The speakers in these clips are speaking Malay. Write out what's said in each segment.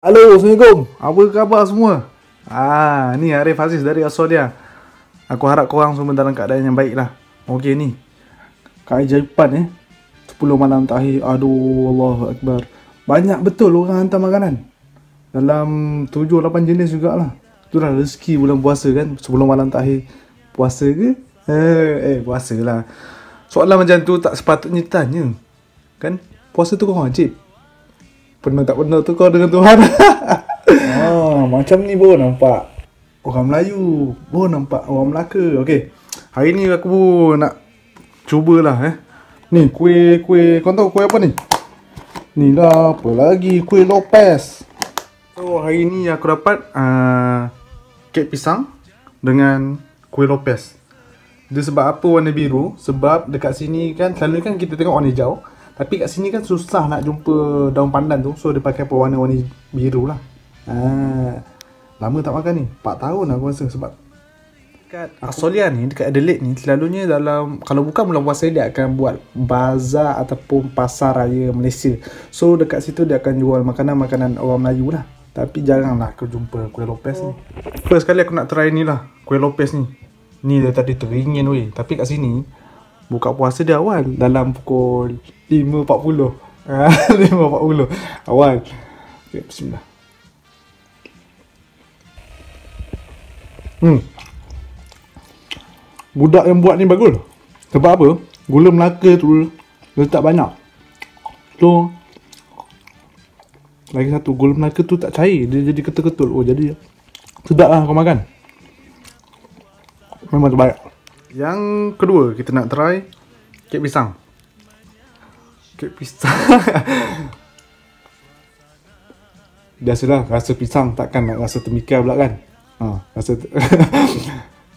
Halo, Assalamualaikum. Apa khabar semua? Ni Arif Aziz dari Australia. Aku harap korang semua dalam keadaan yang baik lah. Okey ni. Keajaiban 10 malam takhir. Aduh, Allahu Akbar. Banyak betul orang hantar makanan. Dalam 7-8 jenis jugalah. Itulah rezeki bulan puasa kan. 10 malam takhir. Puasa ke? Puasa lah. Soalan macam tu tak sepatutnya tanya. Kan? Puasa tu kau wajib. Pernah tak pernah tu kau dengan Tuhan. Macam ni baru nampak orang Melayu, baru nampak orang Melaka. Okey. Hari ni aku nak cubalah Ni kuih kau tahu kuih apa ni? Ni lah apa lagi, kuih Lopez. So hari ni aku dapat kek pisang dengan kuih Lopez. Dia sebab apa warna biru? Sebab dekat sini kan selalu kan kita tengok warna hijau. Tapi kat sini kan susah nak jumpa daun pandan tu. So dia pakai warna-warna biru lah. Lama tak makan ni, 4 tahun aku rasa. Sebab dekat Australia ni, dekat Adelaide ni, selalunya dalam, kalau bukan bulan puasa, dia akan buat bazar ataupun pasar raya Malaysia. So dekat situ dia akan jual makanan-makanan orang Melayu lah. Tapi jarang lah aku jumpa kuih Lopez ni. First kali aku nak try ni lah, kuih Lopez ni. Ni dia tadi teringin weh. Tapi kat sini buka puasa dia awal, dalam pukul 5.40. 5.40 awal. Okay, bismillah. Budak yang buat ni bagus. Sebab apa? Gula Melaka tu letak banyak. So lagi satu, gula Melaka tu tak cair, dia jadi ketul-ketul. Oh, jadi sedap lah kau makan. Memang terbaik. Yang kedua kita nak try kek pisang. Kek pisang. Biasalah rasa pisang, takkan nak rasa tembikar pula kan.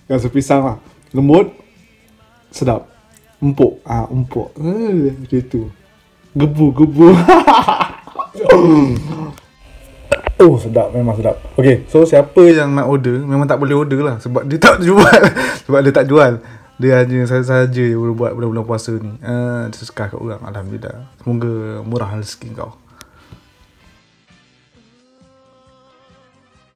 Rasa pisang lah. Lembut, sedap. Empuk. Empuk. Macam tu. Gebu. Oh, sedap, memang sedap. Okay, so siapa yang nak order, memang tak boleh order lah. Sebab dia tak jual. Sebab dia tak jual. Dia hanya saja boleh buat bulan-bulan puasa ni. Dia suka kat orang. Alhamdulillah. Semoga murah rezeki kau.